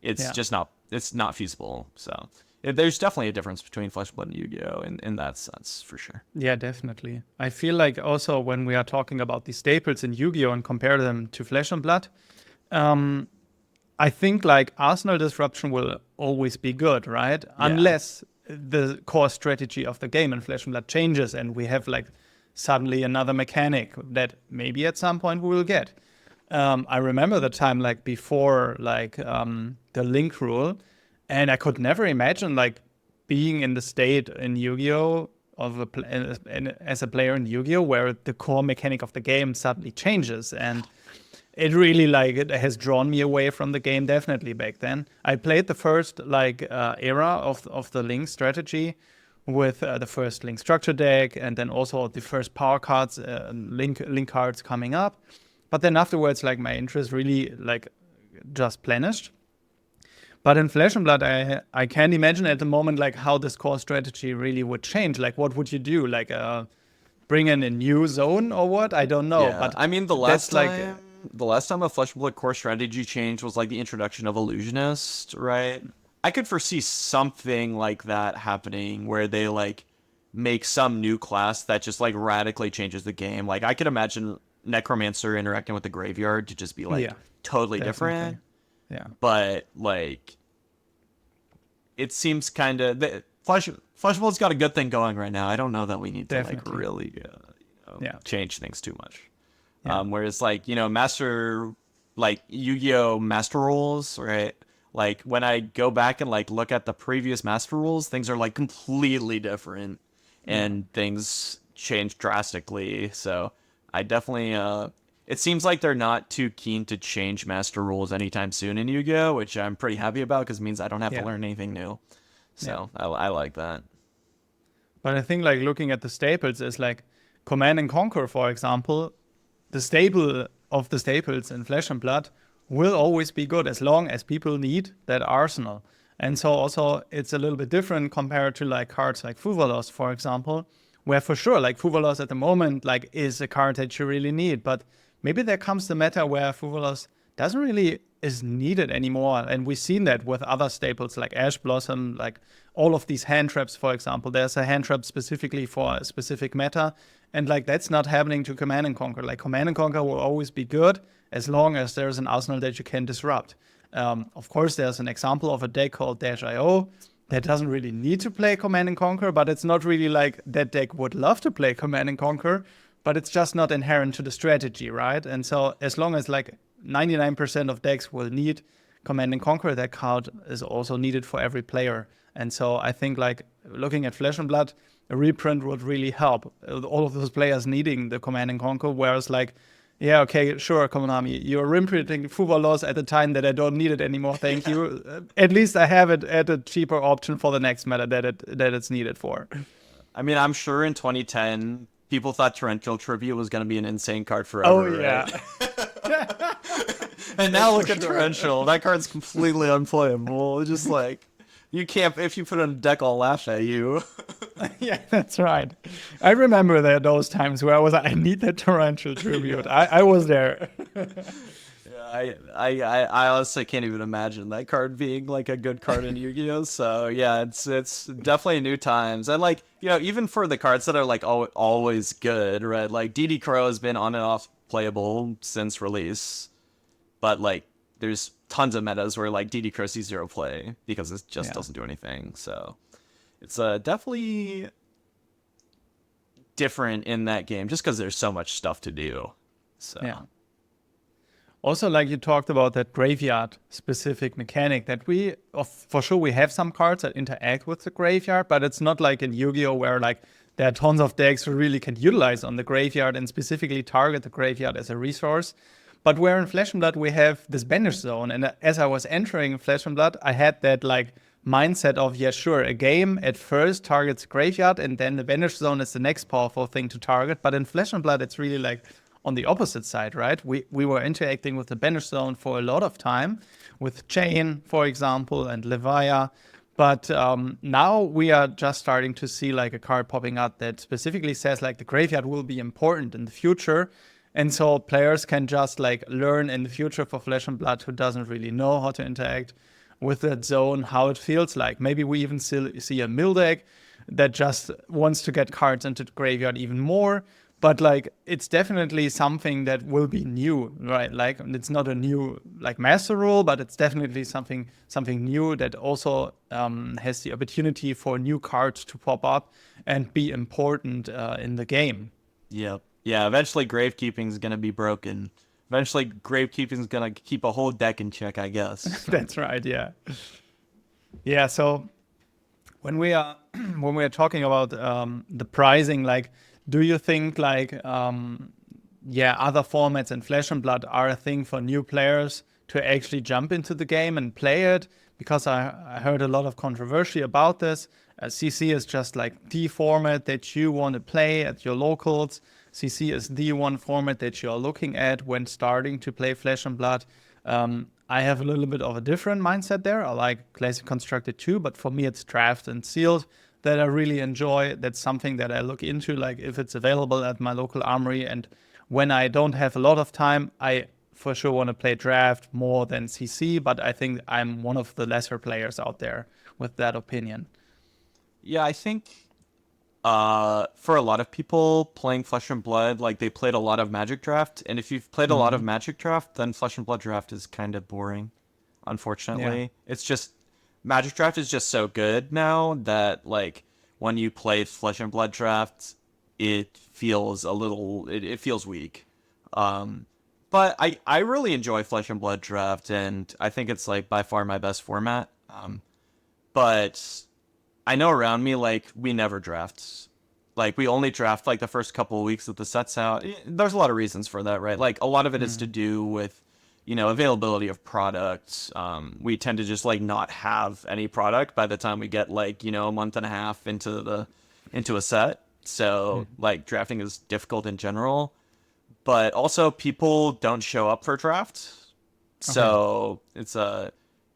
it's just not feasible. So there's definitely a difference between Flesh and Blood and Yu-Gi-Oh! In that sense, for sure. Yeah, definitely. I feel like also when we are talking about the staples in Yu-Gi-Oh! And compare them to Flesh and Blood, I think like Arsenal Disruption will always be good, right? Yeah. Unless the core strategy of the game in Flesh and Blood changes and we have like suddenly another mechanic that maybe at some point we will get. I remember the time like before like the link rule, and I could never imagine like being in the state in Yu-Gi-Oh! As a player in Yu-Gi-Oh! Where the core mechanic of the game suddenly changes, and it really like it has drawn me away from the game definitely back then. I played the first like era of the link strategy with the first link structure deck, and then also the first power cards, link cards coming up. But then afterwards, like my interest really like just plenished. But in Flesh and Blood, I can't imagine at the moment like how this core strategy really would change. Like, what would you do? Like, bring in a new zone or what? I don't know. Yeah. But I mean, the last like time a Flesh and Blood core strategy change was like the introduction of Illusionist, right? I could foresee something like that happening where they like make some new class that just like radically changes the game. Like I could imagine Necromancer interacting with the graveyard to just be like totally different. Yeah. But like it seems kind of Flesh and Blood's got a good thing going right now. I don't know that we need to like really change things too much. Yeah. Whereas like, Master, like Yu-Gi-Oh! Master Rules, right? Like when I go back and like look at the previous Master Rules, things are like completely different and things change drastically. So I definitely, it seems like they're not too keen to change Master Rules anytime soon in Yu-Gi-Oh!, which I'm pretty happy about because it means I don't have to learn anything new. So I like that. But I think like looking at the staples is like Command and Conquer, for example, the staple of the staples in Flesh and Blood will always be good as long as people need that arsenal. And so also it's a little bit different compared to like cards like Fuvalos, for example, where for sure like Fuvalos at the moment like is a card that you really need. But maybe there comes the meta where Fuvalos doesn't really is needed anymore. And we've seen that with other staples like Ash Blossom, like all of these hand traps, for example. There's a hand trap specifically for a specific meta. And like that's not happening to Command and Conquer. Like Command and Conquer will always be good as long as there's an arsenal that you can disrupt. Of course, there's an example of a deck called Dash.io that doesn't really need to play Command and Conquer, but it's not really like that deck would love to play Command and Conquer, but it's just not inherent to the strategy, right? And so as long as like 99% of decks will need Command and Conquer, that card is also needed for every player. And so I think like looking at Flesh and Blood, a reprint would really help all of those players needing the Command and Conquer, whereas like, yeah, okay, sure, Konami, you're reprinting Fuvalos at the time that I don't need it anymore, thank you. At least I have it at a cheaper option for the next meta that it's needed for. I mean, I'm sure in 2010, people thought Torrential Tribute was going to be an insane card forever. Oh, yeah. Right? And now look at Torrential. That card's completely unplayable. It's just like, you can't, if you put it in a deck, I'll laugh at you. Yeah, that's right. I remember those times where I was like, I need that Torrential Tribute. I was there. Yeah, I honestly can't even imagine that card being like a good card in Yu-Gi-Oh! So yeah, it's definitely new times. And like, even for the cards that are like always good, right? Like DD Crow has been on and off playable since release. But like there's tons of metas where like DD Crow sees zero play because it just doesn't do anything. So it's definitely different in that game just because there's so much stuff to do. So yeah. Also, like you talked about that graveyard specific mechanic that for sure we have some cards that interact with the graveyard, but it's not like in Yu-Gi-Oh! Where like there are tons of decks who really can utilize on the graveyard and specifically target the graveyard as a resource. But where in Flesh and Blood we have this banish zone, and as I was entering Flesh and Blood, I had that like mindset of, yeah, sure, a game at first targets graveyard, and then the banish zone is the next powerful thing to target. But in Flesh and Blood, it's really like on the opposite side, right? We were interacting with the banish zone for a lot of time, with Chain, for example, and Levia. But now we are just starting to see like a card popping up that specifically says like the graveyard will be important in the future. And so players can just like learn in the future for Flesh and Blood who doesn't really know how to interact with that zone, how it feels like. Maybe we even still see a mill deck that just wants to get cards into the graveyard even more. But like, it's definitely something that will be new, right? Like, it's not a new like master rule, but it's definitely something new that also has the opportunity for new cards to pop up and be important in the game. Yep. Yeah, eventually gravekeeping is going to be broken. Eventually gravekeeping is going to keep a whole deck in check, I guess. So. That's right. Yeah. Yeah. So when we are when we are talking about the pricing, like, do you think like other formats and Flesh and Blood are a thing for new players to actually jump into the game and play it? Because I heard a lot of controversy about this. CC is just like the format that you want to play at your locals. CC is the one format that you're looking at when starting to play Flesh and Blood. I have a little bit of a different mindset there. I like Classic Constructed too, but for me it's Draft and Sealed that I really enjoy. That's something that I look into, like if it's available at my local armory. And when I don't have a lot of time, I for sure want to play Draft more than CC, but I think I'm one of the lesser players out there with that opinion. Yeah, I think for a lot of people playing Flesh and Blood, like they played a lot of Magic Draft, and if you've played a lot of Magic Draft, then Flesh and Blood Draft is kind of boring, unfortunately. Yeah. It's just Magic Draft is just so good now that like when you play Flesh and Blood Draft, it feels a little it feels weak. But I really enjoy Flesh and Blood Draft, and I think it's like by far my best format. But I know around me, like, we never draft. Like, we only draft, like, the first couple of weeks that the set's out. There's a lot of reasons for that, right? Like, a lot of it is to do with, availability of products. We tend to just, like, not have any product by the time we get, like, a month and a half into a set. So, like, drafting is difficult in general. But also, people don't show up for draft. So,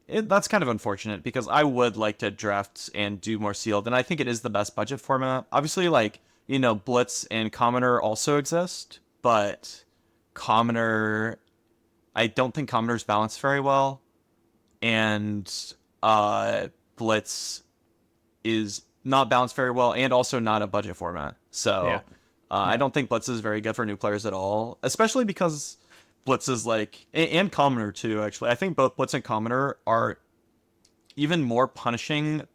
that's kind of unfortunate because I would like to draft and do more sealed, and I think it is the best budget format. Obviously, like, Blitz and Commoner also exist, but Commoner, I don't think Commoner's balanced very well, and Blitz is not balanced very well, and also not a budget format. So I don't think Blitz is very good for new players at all, especially because Blitz is like, and Commoner too, actually. I think both Blitz and Commoner are even more punishing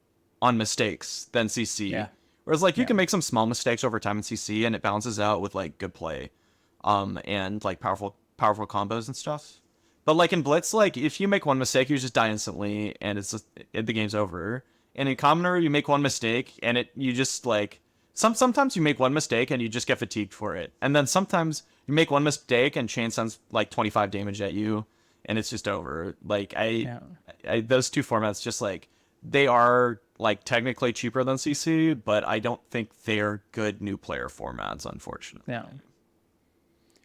on mistakes than CC. Yeah. Whereas, like, you can make some small mistakes over time in CC and it balances out with, like, good play. And, like, powerful combos and stuff. But, like, in Blitz, like, if you make one mistake, you just die instantly and the game's over. And in Commoner, you make one mistake and you just, like, sometimes you make one mistake and you just get fatigued for it. And then sometimes you make one mistake and Chain sends like 25 damage at you and it's just over. Like I those two formats just like they are like technically cheaper than CC, but I don't think they're good new player formats, unfortunately. Yeah.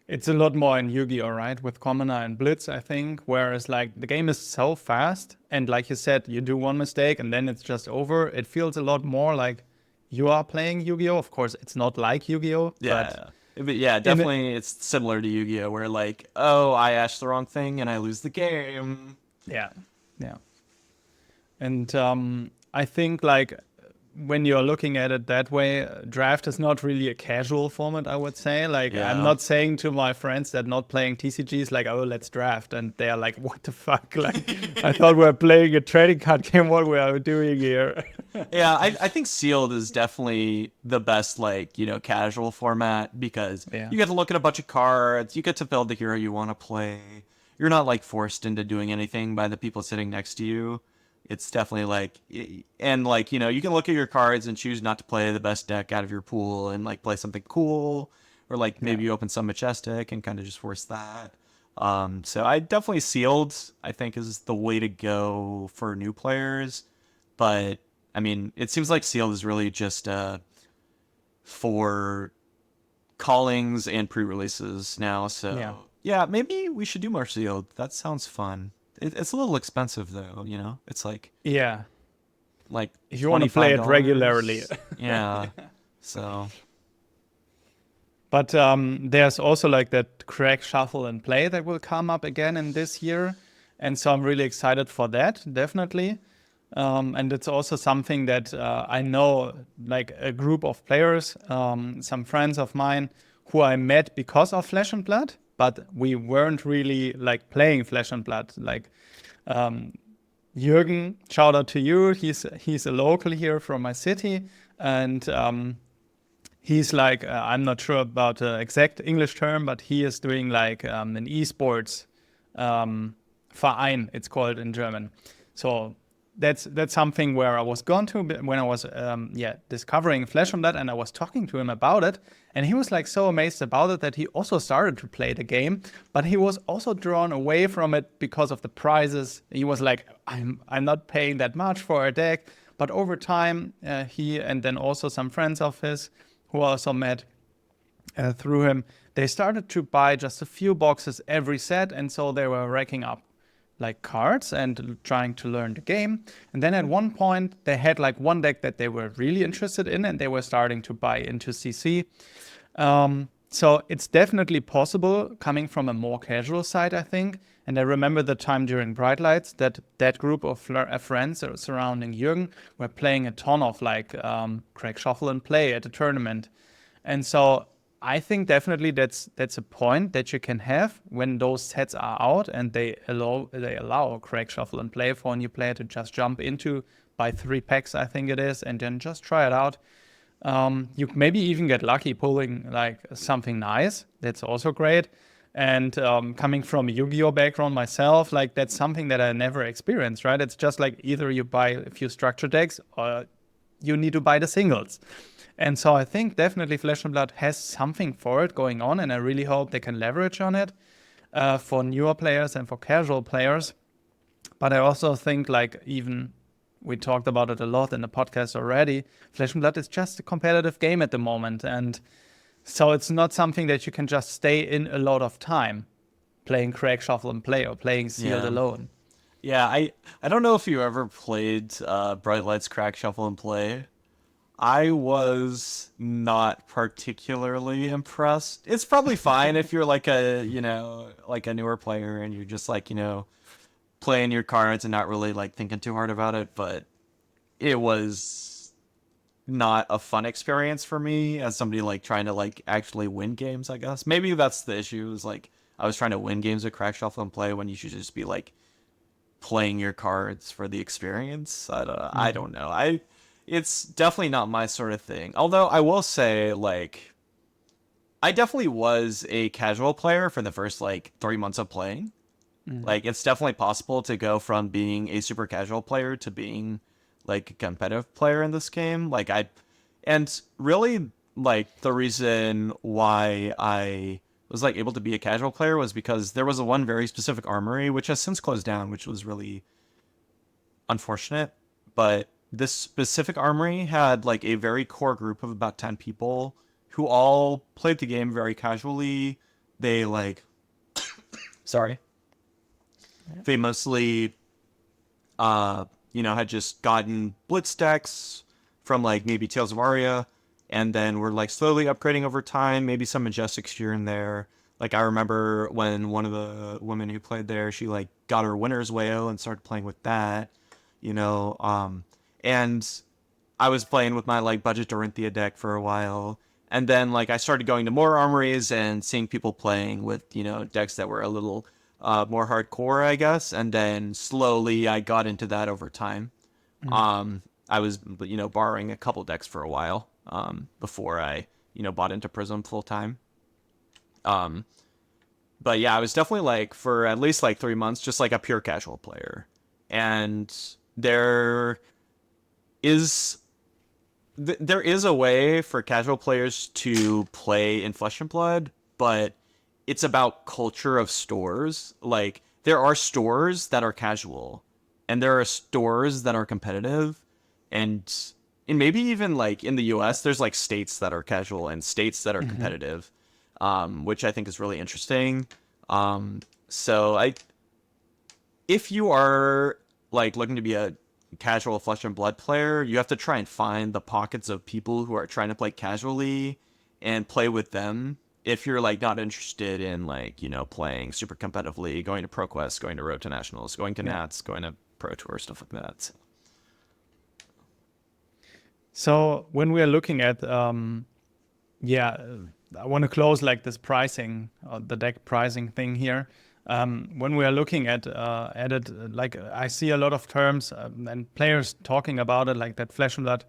It's a lot more in Yu-Gi-Oh, right? With Commoner and Blitz, I think. Whereas like the game is so fast and like you said, you do one mistake and then it's just over. It feels a lot more like you are playing Yu-Gi-Oh. Of course, it's not like Yu-Gi-Oh. But yeah, definitely it's similar to Yu-Gi-Oh, where like, oh, I asked the wrong thing and I lose the game. Yeah. And I think like when you're looking at it that way, draft is not really a casual format, I would say. Like, I'm not saying to my friends that not playing TCGs, like, oh, let's draft. And they're like, what the fuck? Like, I thought we were playing a trading card game. What we are doing here? Yeah, I think Sealed is definitely the best, like, casual format because you get to look at a bunch of cards. You get to build the hero you want to play. You're not, like, forced into doing anything by the people sitting next to you. It's definitely like, and like, you can look at your cards and choose not to play the best deck out of your pool and like play something cool, or like maybe you open some Majestic and kind of just force that. So I definitely Sealed, I think, is the way to go for new players. But I mean, it seems like Sealed is really just for callings and pre-releases now. So yeah, maybe we should do more Sealed. That sounds fun. It's a little expensive though, It's like like if you want to play it regularly. Yeah. So. But there's also like that crack shuffle and play that will come up again in this year. And so I'm really excited for that, definitely. And it's also something that I know, like a group of players, some friends of mine who I met because of Flesh and Blood, but we weren't really like playing Flesh and Blood. Like Jürgen, shout out to you. He's a local here from my city, and he's like I'm not sure about the exact English term, but he is doing like an esports Verein, it's called in German. So that's something where I was gone to when I was discovering Flesh and Blood, and I was talking to him about it, and he was like so amazed about it that he also started to play the game, but he was also drawn away from it because of the prizes. He was like, I'm not paying that much for a deck, but over time he and then also some friends of his who I also met through him, they started to buy just a few boxes every set, and so they were racking up like cards and trying to learn the game. And then at one point they had like one deck that they were really interested in, and they were starting to buy into CC. So it's definitely possible coming from a more casual side, I think. And I remember the time during Bright Lights that group of friends surrounding Jürgen were playing a ton of like Craig Shuffle and Play at a tournament. And so I think definitely that's a point that you can have when those sets are out and they allow Craig Shuffle and Play for a new player to just jump into, buy 3 packs, I think it is, and then just try it out. You maybe even get lucky pulling like something nice. That's also great. And coming from a Yu-Gi-Oh background myself, like that's something that I never experienced, right? It's just like either you buy a few structure decks or you need to buy the singles. And so I think definitely Flesh and Blood has something for it going on, and I really hope they can leverage on it for newer players and for casual players. But I also think, like, even we talked about it a lot in the podcast already, Flesh and Blood is just a competitive game at the moment. And so it's not something that you can just stay in a lot of time playing Craig Shuffle and Play or playing Sealed alone. Yeah, I don't know if you ever played Bright Lights Crack Shuffle and Play. I was not particularly impressed. It's probably fine if you're like a, like a newer player and you're just like, playing your cards and not really like thinking too hard about it, but it was not a fun experience for me as somebody like trying to like actually win games, I guess. Maybe that's the issue, is like I was trying to win games with Crack Shuffle and Play when you should just be like playing your cards for the experience. I don't know. It's definitely not my sort of thing. Although I will say, like, I definitely was a casual player for the first like 3 months of playing. Like, it's definitely possible to go from being a super casual player to being like a competitive player in this game. And really, like, the reason why I was like able to be a casual player was because there was a one very specific armory which has since closed down, which was really unfortunate. But this specific armory had like a very core group of about 10 people who all played the game very casually. They like, sorry, they mostly, had just gotten blitz decks from like maybe Tales of Aria, and then were like slowly upgrading over time, maybe some Majestics here and there. Like I remember when one of the women who played there, she like got her winner's whale and started playing with that, and I was playing with my like budget Dorinthia deck for a while. And then like I started going to more armories and seeing people playing with, decks that were a little more hardcore, I guess. And then slowly I got into that over time. I was, borrowing a couple decks for a while before I, bought into Prism full time. But yeah, I was definitely like for at least like 3 months, just like a pure casual player. And there is a way for casual players to play in Flesh and Blood, but it's about culture of stores. Like, there are stores that are casual, and there are stores that are competitive, and maybe even like in the US, there's like states that are casual and states that are competitive, which I think is really interesting. So if you are like looking to be a casual Flesh and Blood player, you have to try and find the pockets of people who are trying to play casually and play with them if you're like not interested in like, playing super competitively, going to ProQuest, going to Road to Nationals, going to Yeah. Nats, going to Pro Tour, stuff like that. So when we are looking at, I want to close like this pricing, the deck pricing thing here. When we are looking at it, like I see a lot of terms and players talking about it, like that Flesh and Blood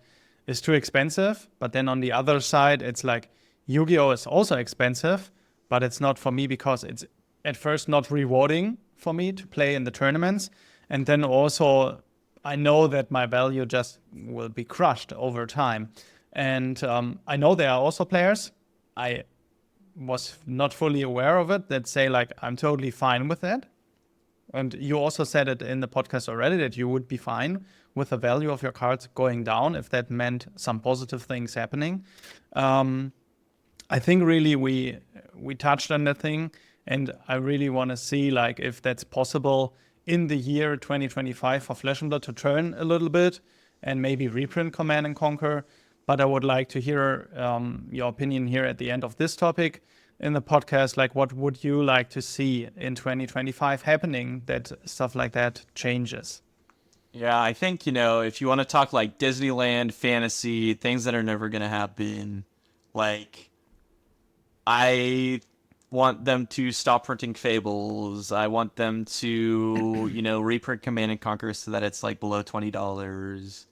is too expensive. But then on the other side, it's like Yu-Gi-Oh is also expensive, but it's not for me because it's at first not rewarding for me to play in the tournaments, and then also I know that my value just will be crushed over time. And I know there are also players, I was not fully aware of it, that say like, I'm totally fine with that. And you also said it in the podcast already that you would be fine with the value of your cards going down if that meant some positive things happening. I think really we touched on that thing, and I really want to see like if that's possible in the year 2025 for Flesh and Blood to turn a little bit and maybe reprint Command and Conquer. But I would like to hear your opinion here at the end of this topic in the podcast. Like, what would you like to see in 2025 happening that stuff like that changes? Yeah, I think, if you want to talk like Disneyland, fantasy, things that are never going to happen, like, I want them to stop printing Fables. I want them to, reprint Command and Conquer so that it's like below $20.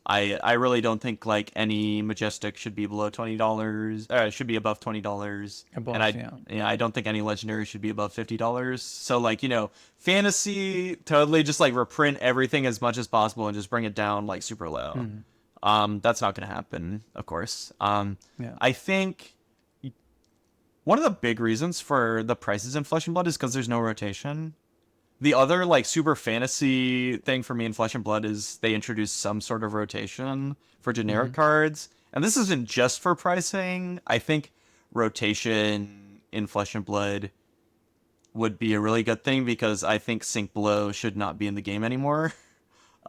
I really don't think like any Majestic should be below $20. Should be above $20. Above, And yeah. I don't think any Legendary should be above $50. So like, fantasy, totally just like reprint everything as much as possible and just bring it down like super low. That's not gonna happen, of course. Yeah. I think one of the big reasons for the prices in Flesh and Blood is because there's no rotation. The other like super fantasy thing for me in Flesh and Blood is they introduced some sort of rotation for generic cards. And this isn't just for pricing. I think rotation in Flesh and Blood would be a really good thing because I think Sync Blow should not be in the game anymore.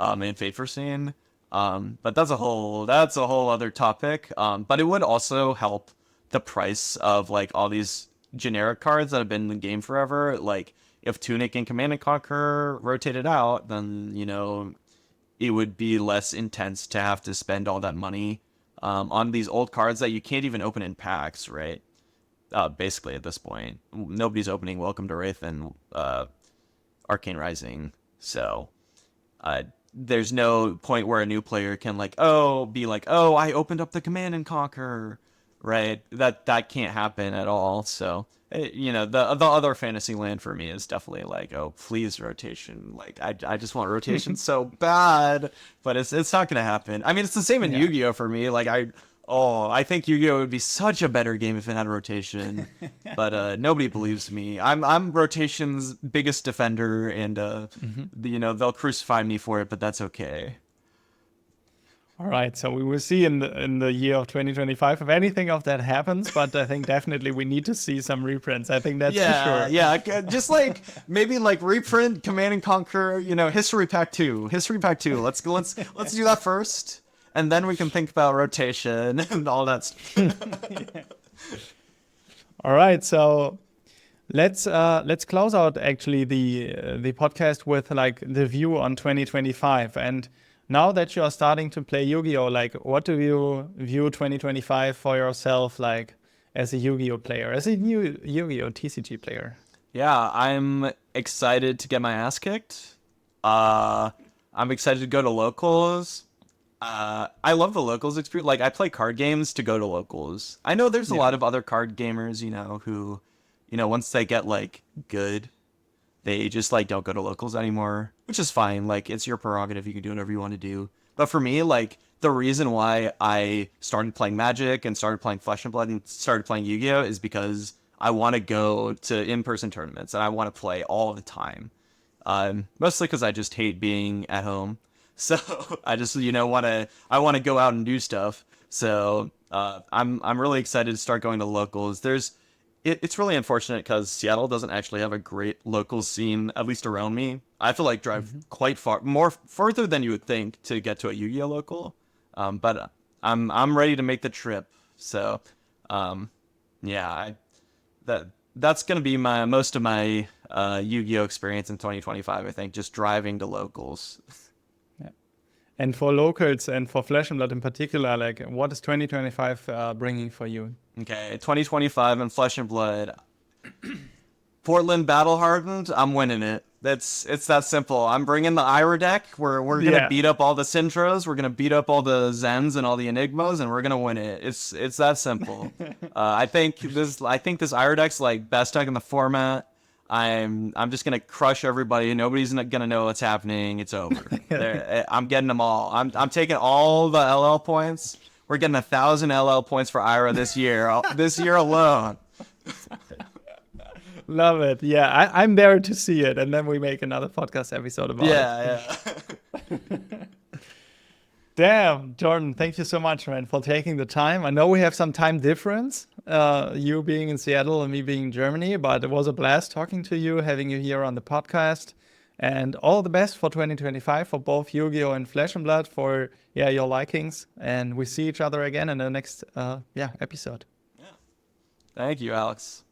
In Fate Foreseen. But that's a whole other topic. But it would also help the price of like all these generic cards that have been in the game forever. Like if Tunic and Command and Conquer rotated out, then it would be less intense to have to spend all that money on these old cards that you can't even open in packs, right? Basically at this point, nobody's opening Welcome to Wraith and Arcane Rising, so there's no point where a new player can be like, oh, I opened up the Command and Conquer, right? That can't happen at all. So the other fantasy land for me is definitely like, oh, please rotation. Like I just want rotation so bad, but it's not gonna happen. I mean, it's the same in Yu-Gi-Oh for me. Like I think Yu-Gi-Oh would be such a better game if it had rotation, but nobody believes me. I'm rotation's biggest defender, and they'll crucify me for it, but that's okay. All right, so we will see in the year of 2025 if anything of that happens. But I think definitely we need to see some reprints. I think that's for sure. Yeah, just like maybe like reprint Command and Conquer, History Pack 2. Let's do that first, and then we can think about rotation and all that stuff. All right, so let's close out actually the podcast with like the view on 2025. And now that you are starting to play Yu-Gi-Oh, like what do you view 2025 for yourself, like as a Yu-Gi-Oh player, as a new Yu-Gi-Oh TCG player? Yeah, I'm excited to get my ass kicked. I'm excited to go to locals. I love the locals experience. Like I play card games to go to locals. I know there's a lot of other card gamers, who, once they get like good, they just like don't go to locals anymore, which is fine. Like it's your prerogative. You can do whatever you want to do. But for me, like the reason why I started playing Magic and started playing Flesh and Blood and started playing Yu-Gi-Oh is because I want to go to in-person tournaments and I want to play all the time. Mostly because I just hate being at home. So I just want to go out and do stuff. So I'm really excited to start going to locals. It's really unfortunate because Seattle doesn't actually have a great local scene, at least around me. I have to like drive quite further than you would think to get to a Yu-Gi-Oh local. But I'm ready to make the trip. So yeah, that's gonna be most of my Yu-Gi-Oh experience in 2025. I think just driving to locals. Yeah. And for locals and for Flesh and Blood in particular, like what is 2025 bringing for you? Okay, 2025 and Flesh and Blood. Portland Battle Hardened, I'm winning it. It's that simple. I'm bringing the Ira deck. We're gonna beat up all the Syntros. We're gonna beat up all the Zens and all the Enigmas, and we're gonna win it. It's that simple. I think this Ira deck's like best deck in the format. I'm just gonna crush everybody. Nobody's gonna know what's happening. It's over. I'm getting them all. I'm taking all the LL points. We're getting 1,000 LL points for Ira this year. This year alone. Love it. Yeah, I'm there to see it. And then we make another podcast episode about it. Yeah. Damn, Jordan, thank you so much, man, for taking the time. I know we have some time difference, you being in Seattle and me being in Germany, but it was a blast talking to you, having you here on the podcast. And all the best for 2025 for both Yu-Gi-Oh! And Flesh and Blood for your likings. And we see each other again in the next episode. Thank you, Alex.